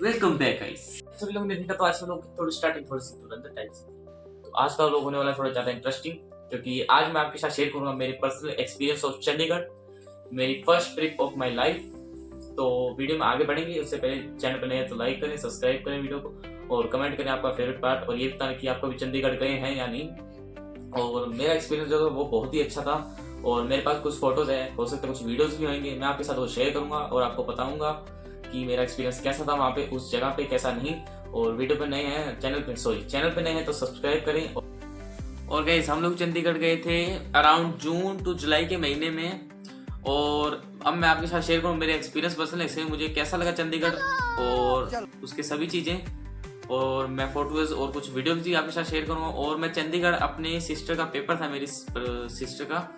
Welcome back guys. सभी लोग ने देखा तो आज हम लोग थोड़ी स्टार्टिंग थोड़ी सी तुरंत टाइप से, तो आज का लोग होने वाला है थोड़ा ज्यादा इंटरेस्टिंग, क्योंकि आज मैं आपके साथ शेयर करूंगा मेरी पर्सनल एक्सपीरियंस ऑफ चंडीगढ़, मेरी first trip of my life. तो वीडियो में आगे बढ़ेंगे उससे पहले चैनल पर नए हैं तो लाइक करें, सब्सक्राइब करें वीडियो को और कमेंट करें आपका फेवरेट पार्ट, और ये बताएं कि आपको भी चंडीगढ़ गए हैं या नहीं। और मेरा एक्सपीरियंस जो था वो बहुत ही अच्छा था, और मेरे पास कुछ फोटोज है, हो सकता है कुछ वीडियोस भी होंगे, मैं आपके साथ वो शेयर करूंगा और आपको बताऊंगा कि मेरा एक्सपीरियंस कैसा था वहाँ पे, उस जगह पे कैसा नहीं। और वीडियो पे नए हैं चैनल पे नए हैं तो सब्सक्राइब करें। और गाइस हम लोग चंडीगढ़ गए थे अराउंड जून टू जुलाई के महीने में, और अब मैं आपके साथ शेयर करूँ मेरे एक्सपीरियंस पर्सनल एक्सपीरियंस मुझे कैसा लगा चंडीगढ़ और उसके सभी चीज़ें, और मैं फोटोज और कुछ वीडियोज भी आपके साथ शेयर करूँगा। और मैं चंडीगढ़ अपने सिस्टर का पेपर था, मेरी सिस्टर का,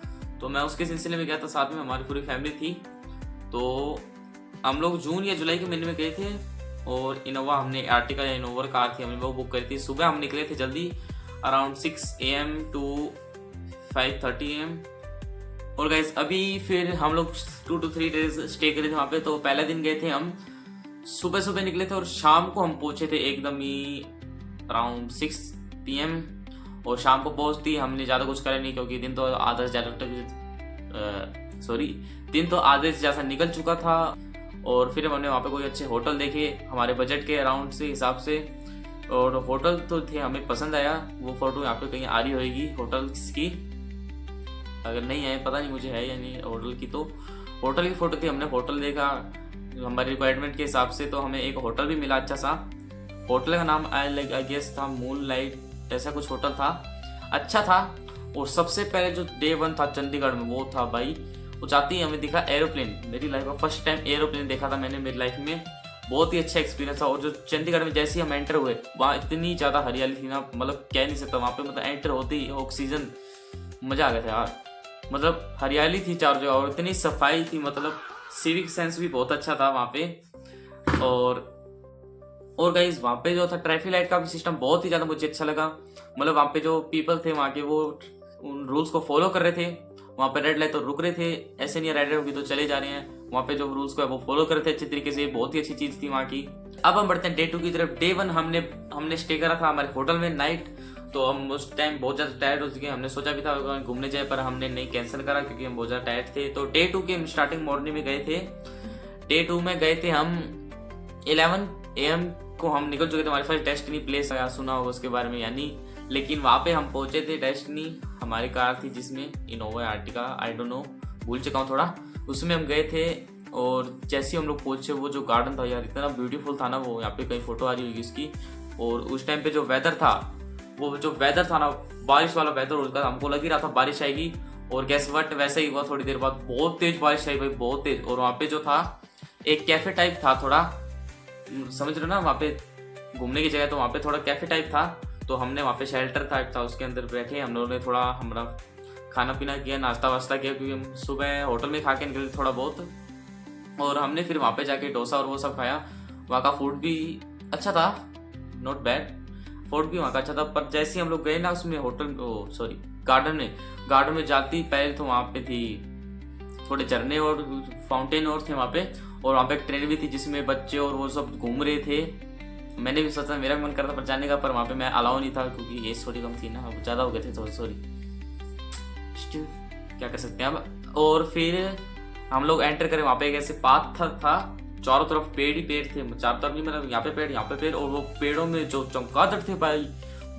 तो मैं उसके सिलसिले में गया था, साथ में हमारी पूरी फैमिली थी। तो हम लोग जून या जुलाई के महीने में गए थे, और इनोवा हमने आर्टिका या इनोवा कार थी हमने वो बुक करी थी। सुबह हम निकले थे जल्दी अराउंड 6 AM टू 5:30 AM। और गाइस अभी फिर हम लोग 2 to 3 days स्टे करे थे वहाँ पे। तो पहले दिन गए थे हम सुबह सुबह निकले थे और शाम को हम पहुंचे थे एकदम ही अराउंड 6 PM। और शाम को पहुंचती हमने ज़्यादा कुछ करा नहीं, क्योंकि दिन तो आधे से ज़्यादा निकल चुका था। और फिर हमने वहाँ पे कोई अच्छे होटल देखे हमारे बजट के अराउंड से हिसाब से, और होटल तो थे हमें पसंद आया। वो फोटो यहाँ पे कहीं आ रही होगी होटल्स की, अगर नहीं है पता नहीं मुझे है या नहीं होटल की। तो होटल की फोटो थी, हमने होटल देखा हमारे रिक्वायरमेंट के हिसाब से, तो हमें एक होटल भी मिला अच्छा सा। होटल का नाम आई गेस था मून लाइट, ऐसा कुछ होटल था, अच्छा था। और सबसे पहले जो डे 1 था चंडीगढ़ में वो था भाई, वो जाती ही हमें दिखा एरोप्लेन। मेरी लाइफ में फर्स्ट टाइम एरोप्लेन देखा था मैंने मेरी लाइफ में, बहुत ही अच्छा एक्सपीरियंस था। और जो चंडीगढ़ में जैसे ही हम एंटर हुए वहाँ इतनी ज़्यादा हरियाली थी ना, मतलब कह नहीं सकता। वहाँ पे मतलब एंटर होते ही ऑक्सीजन, मज़ा आ गया था यार, मतलब हरियाली थी चारों जगह और इतनी सफाई थी, मतलब सिविक सेंस भी बहुत अच्छा था वहाँ पे। और गाइस वहाँ पे जो था ट्रैफिक लाइट का भी सिस्टम बहुत ही ज़्यादा मुझे अच्छा लगा। मतलब वहाँ पे जो पीपल थे वहाँ के वो उन रूल्स को फॉलो कर रहे थे। वहाँ पे रेड लाइट तो रुक रहे थे, ऐसे नहीं रेड होगी तो चले जा रहे हैं। वहाँ पे जो रूल्स को है वो फॉलो कर रहे थे अच्छी तरीके से, बहुत ही अच्छी चीज़ थी वहाँ की। अब हम बढ़ते हैं डे 2 की तरफ। डे 1 हमने स्टे करा था हमारे होटल में नाइट। तो हम उस टाइम बहुत ज़्यादा टायर्ड हो चुके हैं, हमने सोचा भी था घूमने जाए पर हमने नहीं, कैंसिल करा क्योंकि हम बहुत ज़्यादा टायर्ड थे। तो डे 2 के हम स्टार्टिंग मॉर्निंग में गए थे। डे 2 में गए थे हम 11 AM को हम निकल चुके थे। हमारे पास डेस्टिनी प्लेस सुना होगा उसके बारे में या नहीं, लेकिन वहाँ पे हम पहुंचे थे। डेस्टिनी हमारी कार थी जिसमें Innova Ertiga, I don't know, भूल चुका हूँ थोड़ा, उसमें हम गए थे। और जैसे ही हम लोग पहुंचे वो जो गार्डन था यार इतना ब्यूटीफुल था ना, वो यहाँ पे कहीं फोटो आ रही होगी उसकी। और उस टाइम पे जो वेदर था ना, बारिश वाला वेदर होता था, हमको लग ही रहा था बारिश आएगी। और गैस वट वैसा ही हुआ, थोड़ी देर बाद बहुत तेज बारिश आई भाई, बहुत तेज। और वहाँ पे जो था एक कैफे टाइप था, थोड़ा समझ रहे हो ना, वहाँ पे घूमने की जगह, तो वहाँ पे थोड़ा कैफे टाइप था। तो हमने वहाँ पे शेल्टर टाइप था उसके अंदर बैठे, हम लोगों ने थोड़ा हमारा खाना पीना किया, नाश्ता वास्ता किया, क्योंकि हम सुबह होटल में खा के निकले थोड़ा बहुत। और हमने फिर वहाँ पे जाके डोसा और वो सब खाया। वहाँ का फूड भी अच्छा था, नॉट बैड, फूड भी वहाँ का अच्छा था। पर जैसे ही हम लोग गए ना उसमें गार्डन में जाती पहले तो वहाँ पे थी थोड़े झरने और फाउंटेन और थे वहाँ पे। और वहाँ पे एक ट्रेन भी थी जिसमें बच्चे और वो सब घूम रहे थे। मैंने भी सोचा, मेरा मन करता पर जाने का, पर वहाँ पे मैं अलाउ नहीं था क्योंकि एज थोड़ी कम थी ना, ज़्यादा हो गए थे तो सॉरी, क्या कर सकते हैं अब। और फिर हम लोग एंटर करें, वहाँ पे एक ऐसे पाथ था, चारों तरफ पेड़ ही पेड़ थे, चारों तरफ नहीं, मतलब यहाँ पे पेड़, और वो पेड़ों में जो चमगादड़ थे भाई,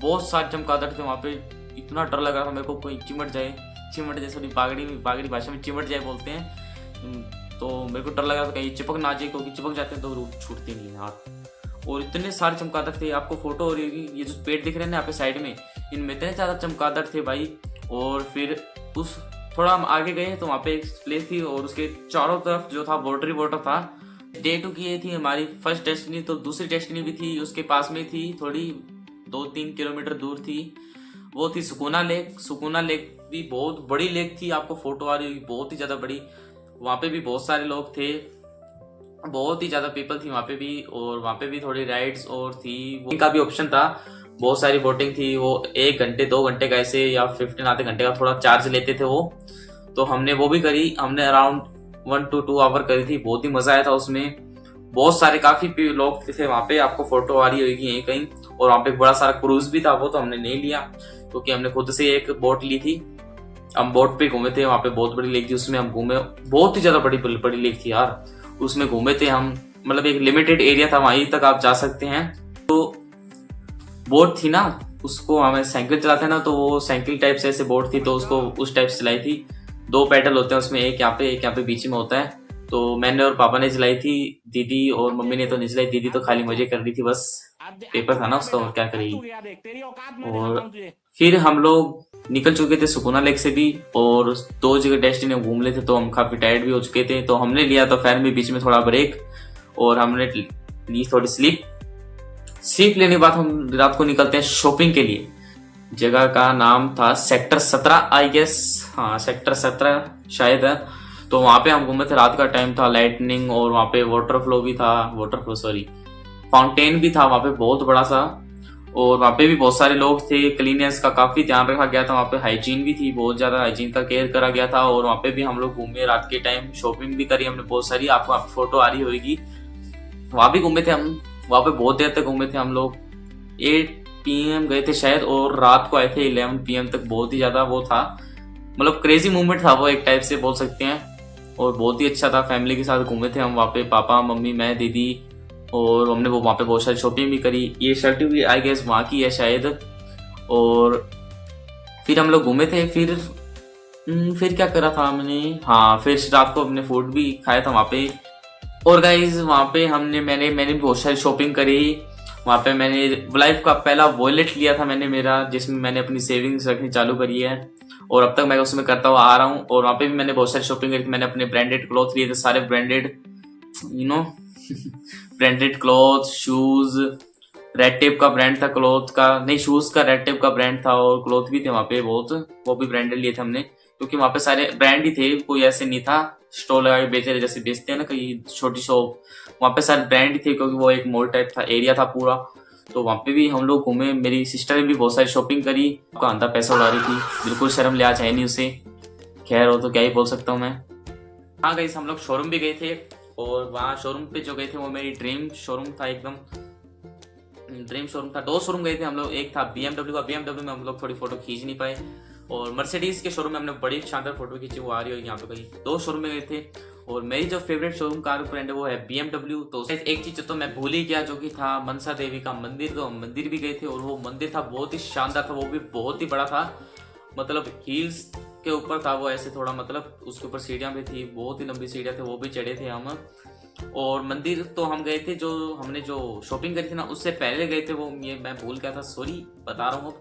बहुत सारे चमगादड़ थे वहाँ पे। इतना डर लग रहा था मेरे को कोई चिमट जाए, सॉरी बागड़ी भाषा में चिमट जाए बोलते हैं। तो मेरे को डर लग रहा था कहीं चिपक ना जाए, क्योंकि चिपक जाते हैं तो रूप छूटते नहीं है हाथ। और इतने सारे चमगादड़ थे, आपको फोटो हो रही होगी, ये जो पेड़ दिख रहे हैं ना यहाँ पे साइड में, इनमें इतने ज़्यादा चमगादड़ थे भाई। और फिर उस थोड़ा हम आगे गए तो वहाँ पे एक प्लेस थी, और उसके चारों तरफ जो था बॉर्डर ही बॉर्डर था। डे 2 की ये थी हमारी फर्स्ट डेस्टिनी। तो दूसरी डेस्टिनी भी थी उसके पास में थी, थोड़ी 2-3 किलोमीटर दूर थी, वो थी सुकूना लेक भी बहुत बड़ी लेक थी, आपको फोटो आ रही होगी, बहुत ही ज़्यादा बड़ी। वहाँ पे भी बहुत सारे लोग थे, बहुत ही ज़्यादा पीपल थी वहाँ पे भी। और वहाँ पे भी थोड़ी राइड्स और थी, वो का भी ऑप्शन था, बहुत सारी बोटिंग थी। वो 1 घंटे 2 घंटे का ऐसे या 15 आधे घंटे का थोड़ा चार्ज लेते थे वो, तो हमने वो भी करी। हमने अराउंड 1 to 2 आवर करी थी, बहुत ही मजा आया था उसमें। बहुत सारे काफी लोग थे वहां पे, आपको फोटो आ रही होगी यहीं कहीं। और वहां पे बड़ा सारा क्रूज भी था, वो तो हमने नहीं लिया क्योंकि हमने खुद से एक बोट ली थी। हम बोट पे घूमे थे, वहां पे बहुत बड़ी लेक थी, उसमें हम घूमे, बहुत ही ज्यादा बड़ी बड़ी लेक थी यार, उसमें घूमे थे हम। मतलब एक लिमिटेड एरिया था, वहीं तक आप जा सकते हैं। तो बोट थी ना, उसको हमें साइकिल चलाते हैं ना, तो वो साइकिल टाइप से ऐसे बोट थी, तो उसको उस टाइप से चलाई थी। 2 पैडल होते हैं उसमें, एक यहाँ पे बीच में होता है। तो मैंने और पापा ने चलाई थी, दीदी और मम्मी ने तो नहीं चलाई, दीदी तो खाली मजे कर रही थी बस, पेपर था ना उसका, और क्या करेगी। और फिर हम लोग निकल चुके थे सुकुना लेक से भी, और 2 जगह डेस्टिनेशन घूम लेते, तो हम काफी टायर्ड भी हो चुके थे, तो हमने लिया तो फैन में बीच में थोड़ा ब्रेक, और हमने ली थोड़ी स्लीप। स्लीप लेने के बाद हम रात को निकलते हैं शॉपिंग के लिए। जगह का नाम था सेक्टर 17 आई गेस, हाँ सेक्टर 17 शायद है। तो वहां पे हम घूमे थे, रात का टाइम था, लाइटनिंग, और वहां पे वाटर फ्लो भी था, वाटर फ्लो सॉरी फाउंटेन भी था वहां पे बहुत बड़ा सा। और वहां पे भी बहुत सारे लोग थे, क्लीनेस का काफी ध्यान रखा गया था, वहां पे हाइजीन भी थी, बहुत ज्यादा हाइजीन का केयर करा गया था। और वहां पे भी हम लोग घूमे रात के टाइम, शॉपिंग भी करी हमने बहुत सारी, आपको फोटो आ रही होगी। वहां भी घूमे थे हम, वहां पे बहुत देर तक घूमे थे हम लोग, 8 PM गए थे शायद, और रात को आए थे 11 PM तक। बहुत ही ज्यादा वो था, मतलब क्रेजी मूवमेंट था वो, एक टाइप से बोल सकते हैं। और बहुत ही अच्छा था, फैमिली के साथ घूमे थे हम वहाँ पे, पापा मम्मी मैं दीदी। और हमने वो वहाँ पे बहुत सारी शॉपिंग भी करी, ये शर्ट भी आई गेस वहाँ की है शायद। और फिर हम लोग घूमे थे, फिर क्या करा था हमने, हाँ फिर रात को हमने फूड भी खाया था वहाँ पे। और गाइज वहाँ पे मैंने भी बहुत सारी शॉपिंग करी। वहाँ पे मैंने लाइफ का पहला वॉलेट लिया था मैंने मेरा, जिसमें मैंने अपनी सेविंग्स रखनी चालू करी है, और अब तक मैं उसमें करता हुआ आ रहा हूँ। और वहाँ पे भी मैंने बहुत सारी शॉपिंग करी थी, मैंने अपने ब्रांडेड क्लॉथ लिए थे, सारे branded, you know branded cloth, shoes, red tape का ब्रांड था क्लॉथ का, नहीं शूज का रेड टेप का ब्रांड था, और क्लॉथ भी थे वहाँ पे बहुत, वो भी ब्रांडेड लिए थे हमने, क्योंकि वहाँ पे सारे ब्रांड ही थे, कोई ऐसे नहीं था स्टॉल लगा के बेच रहे जैसे बेचते हैं ना कहीं छोटी शॉप, वहाँ पे सारे ब्रांड ही थे, क्योंकि वो एक मॉल टाइप था, एरिया था पूरा। तो वहाँ पे भी हम लोग घूमे, मेरी सिस्टर ने भी बहुत सारी शॉपिंग करी, का आधा पैसा उड़ा रही थी, बिल्कुल शर्म लिहाज है नहीं उसे, खैर वो तो क्या ही बोल सकता हूँ मैं। हाँ गई हम लोग शोरूम भी गए थे, और वहाँ शोरूम पे जो गए थे वो मेरी ड्रीम शोरूम था, एकदम ड्रीम शोरूम था। 2 शोरूम गए थे हम लोग, एक था BMW का, BMW में हम लोग थोड़ी फोटो खींच नहीं पाए, और मर्सिडीज के शोरूम में हमने बड़ी शानदार फोटो खींची, वो आ रही होगी यहाँ पे कहीं। 2 शोरूम में गए थे, और मेरी जो फेवरेट शोरूम कार ब्रांड है वो है BMW। तो एक चीज तो मैं भूल ही गया, जो कि था मनसा देवी का मंदिर, तो हम मंदिर भी गए थे, और वो मंदिर था बहुत ही शानदार था, वो भी बहुत ही बड़ा था, मतलब हिल्स के ऊपर था वो, ऐसे थोड़ा मतलब उसके ऊपर सीढ़ियां भी थी, बहुत ही लंबी सीढ़ियां थे, वो भी चढ़े थे हम। और मंदिर तो हम गए थे, जो हमने जो शॉपिंग करी थी ना उससे पहले गए थे, वो ये मैं भूल गया था, सॉरी बता रहा हूँ।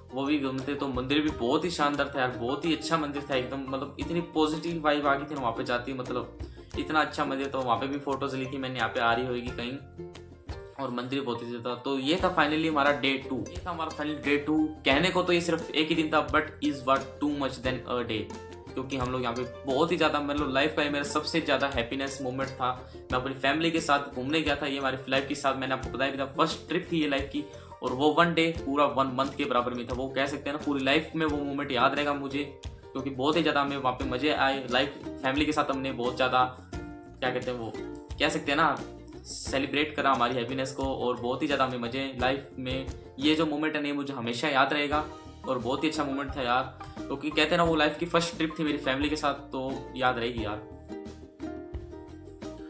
वो भी घूमते, तो मंदिर भी बहुत ही शानदार था यार, बहुत ही अच्छा मंदिर था एकदम, मतलब इतनी पॉजिटिव वाइब आ गई थी वहाँ पे जाती, मतलब इतना अच्छा मंदिर। तो वहाँ पे भी फोटोज ली थी मैंने, यहाँ पे आ रही होगी कहीं, और मंदिर बहुत ही था। तो ये था फाइनली हमारा डे 2, ये था हमारा फाइनली डे 2। कहने को तो ये सिर्फ एक ही दिन था, but is what too much than a day, क्योंकि हम लोग यहाँ पे बहुत ही ज्यादा, मतलब लाइफ का मेरा सबसे ज्यादा हैप्पीनेस मोमेंट था। मैं अपनी फैमिली के साथ घूमने गया था, ये हमारी लाइफ के साथ, मैंने आपको बताया भी था, फर्स्ट ट्रिप थी ये लाइफ की, और वो 1 डे पूरा 1 मंथ के बराबर में था, वो कह सकते हैं ना पूरी लाइफ में वो मोमेंट याद रहेगा मुझे, क्योंकि बहुत ही ज्यादा हमें वहाँ पे मजे आए, लाइफ फैमिली के साथ हमने बहुत ज्यादा, क्या कहते हैं वो, कह सकते हैं ना, सेलिब्रेट करा हमारी हैप्पीनेस को, और बहुत ही ज़्यादा हमें मजे लाइफ में, ये जो मोमेंट है नहीं मुझे हमेशा याद रहेगा, और बहुत ही अच्छा मोमेंट था यार, क्योंकि कहते हैं ना वो लाइफ की फर्स्ट ट्रिप थी मेरी फैमिली के साथ, तो याद रहेगी यार।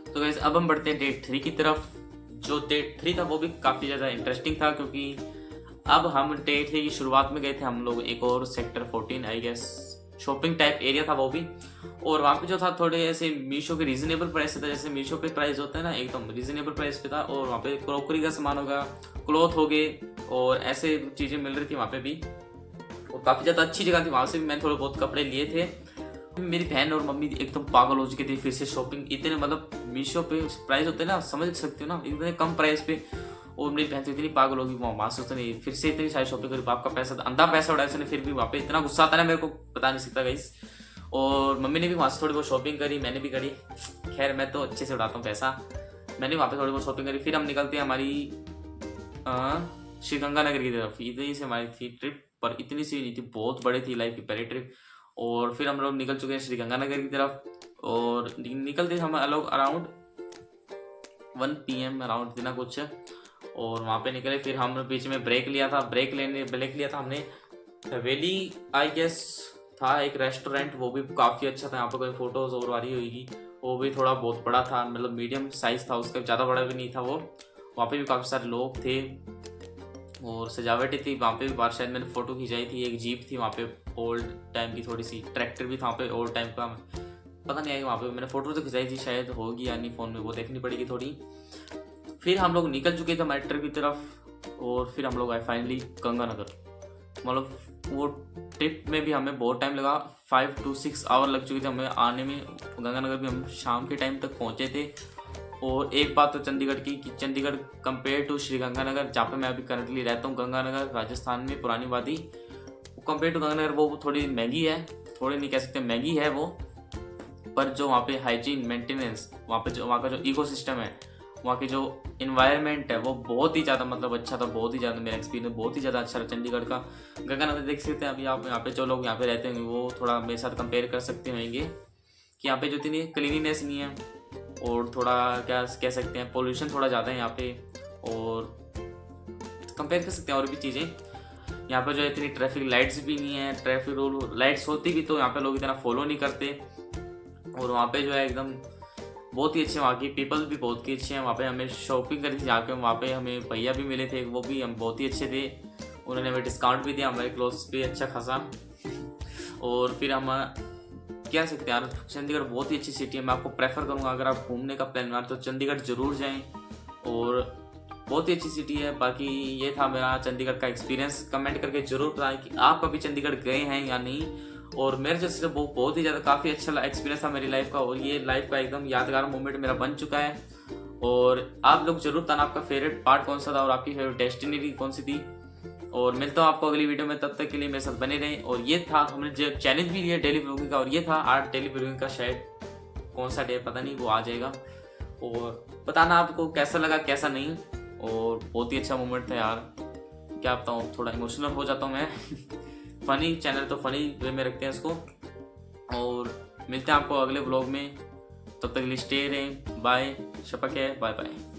तो गाइस अब हम बढ़ते हैं डे 3 की तरफ। जो डे 3 था वो भी काफ़ी ज़्यादा इंटरेस्टिंग था, क्योंकि अब हम डे 3 की शुरुआत में गए थे हम लोग एक और sector 14 I guess, shopping type area था वो भी, और वहाँ पे जो था थोड़े ऐसे मीशो के रीजनेबल प्राइस था, जैसे मीशो पे प्राइस होता है ना एकदम रीजनेबल प्राइस पे था, और वहाँ पे क्रॉकरी का सामान होगा, क्लॉथ हो गए, और ऐसे चीज़ें मिल रही थी वहाँ पे भी, और काफ़ी ज़्यादा अच्छी जगह थी, वहाँ से भी मैंने थोड़े बहुत कपड़े लिए थे। मेरी बहन और मम्मी एकदम पागल हो चुके थे फिर से शॉपिंग, इतने मतलब मीशो पे प्राइस होते हैं ना, समझ सकते हो ना, इतने कम प्राइस पे, और मेरी बहन तो इतनी पागल होगी वहाँ से, उसने फिर से इतनी सारी शॉपिंग करी, बाप का पैसा अंधा पैसा उड़ाया उसने, फिर भी वहाँ पे इतना गुस्सा आता है ना मेरे को बता नहीं सकता गाइस। और मम्मी ने भी वहाँ से थोड़ी बहुत शॉपिंग करी, मैंने भी करी, खैर मैं तो अच्छे से उड़ाता हूँ पैसा, मैंने वहाँ पे थोड़ी बहुत शॉपिंग करी। फिर हम निकलते हैं हमारी श्रीगंगानगर की तरफ, इतनी से हमारी थी ट्रिप, पर इतनी सी नहीं थी, बहुत बड़ी थी लाइफ की पहली ट्रिप। और फिर हम लोग निकल चुके हैं श्रीगंगानगर की तरफ, और निकलते हम लोग अराउंड 1 PM अराउंड ना कुछ, और वहाँ पे निकले। फिर हम बीच में ब्रेक लिया था हमने हवेली आई गेस था एक रेस्टोरेंट, वो भी काफ़ी अच्छा था। यहाँ पर कोई फोटोज और वाली होगी, वो भी थोड़ा बहुत बड़ा था, मतलब मीडियम साइज था उसका, ज़्यादा बड़ा भी नहीं था वो। वहाँ पे भी काफ़ी सारे लोग थे और सजावटें थी। वहाँ पे भी बाहर शायद मैंने फ़ोटो खिंचाई थी, एक जीप थी वहाँ पे ओल्ड टाइम की थोड़ी सी, ट्रैक्टर भी था वहाँ पे ओल्ड टाइम का, पता नहीं है वहाँ पे मैंने फ़ोटो तो खिंचाई थी, शायद होगी या नहीं फ़ोन में, वो देखनी पड़ेगी थोड़ी। फिर हम लोग निकल चुके थे मेट्रो की तरफ और फिर हम लोग आए फाइनली गंगानगर। मतलब वो ट्रिप में भी हमें बहुत टाइम लगा, 5 to 6 आवर लग चुके थे हमें आने में। गंगानगर भी हम शाम के टाइम तक पहुँचे थे। और एक बात तो चंडीगढ़ की कि चंडीगढ़ कंपेयर टू श्रीगंगानगर, जहाँ पे मैं अभी करंटली रहता हूँ गंगानगर राजस्थान में पुरानी वादी, कंपेयर टू गंगानगर वो थोड़ी महंगी है, थोड़ी नहीं कह सकते महंगी है वो, पर जो वहाँ पे हाइजीन मेंटेनेंस, वहाँ का जो इकोसिस्टम है, वहाँ की जो इन्वायरमेंट है वो बहुत ही ज़्यादा मतलब अच्छा था, बहुत ही ज़्यादा मेरा एक्सपीरियंस बहुत ही ज़्यादा अच्छा रहा चंडीगढ़ का। गंगानगर देख सकते हैं अभी आप, यहाँ पे जो लोग यहाँ पे रहते होंगे वो थोड़ा मेरे साथ कंपेयर कर सकते होंगे कि यहाँ पे जो इतनी क्लीनिनेस नहीं है, और थोड़ा क्या कह सकते हैं पोल्यूशन थोड़ा ज़्यादा है यहाँ पे, और कंपेयर कर सकते हैं और भी चीज़ें। यहाँ पर जो इतनी ट्रैफिक लाइट्स भी नहीं है, ट्रैफिक रूल लाइट्स होती भी तो यहाँ पे लोग इतना फॉलो नहीं करते। और वहाँ पे जो है एकदम बहुत ही अच्छे, वहाँ की पीपल भी बहुत ही अच्छे हैं। वहाँ पे हमें शॉपिंग करी थी जाके, वहाँ पे हमें भैया भी मिले थे, वो भी हम बहुत ही अच्छे थे, उन्होंने हमें डिस्काउंट भी दिया हमारे क्लोथ्स पे अच्छा खासा। और फिर हम कह सकते हैं यार चंडीगढ़ बहुत ही अच्छी सिटी है, मैं आपको प्रेफर करूँगा अगर आप घूमने का प्लान बना तो चंडीगढ़ ज़रूर जाएँ, और बहुत ही अच्छी सिटी है। बाकी ये था मेरा चंडीगढ़ का एक्सपीरियंस। कमेंट करके ज़रूर बताएं कि आप कभी चंडीगढ़ गए हैं या नहीं। और मेरे जो से वो बहुत ही ज़्यादा काफ़ी अच्छा एक्सपीरियंस था मेरी लाइफ का, और ये लाइफ का एकदम यादगार मोमेंट मेरा बन चुका है। और आप लोग जरूर बताना आपका फेवरेट पार्ट कौन सा था और आपकी फेवरेट डेस्टिनेशन कौन सी थी। और मिलता हूँ आपको अगली वीडियो में, तब तक के लिए मेरे साथ बने रहें। और ये था हमने जो चैलेंज भी लिया डेली व्लॉगिंग का, और ये था आज डेली व्लॉगिंग का, शायद कौन सा डे पता नहीं, वो आ जाएगा। और बताना आपको कैसा लगा कैसा नहीं। और बहुत ही अच्छा मोमेंट था यार, क्या बताऊँ, थोड़ा इमोशनल हो जाता हूँ मैं। फनी चैनल तो फनी वे में रखते हैं इसको। और मिलते हैं आपको अगले व्लॉग में, तब तक के लिए स्टे रहें, बाय, शपक है, बाय बाय।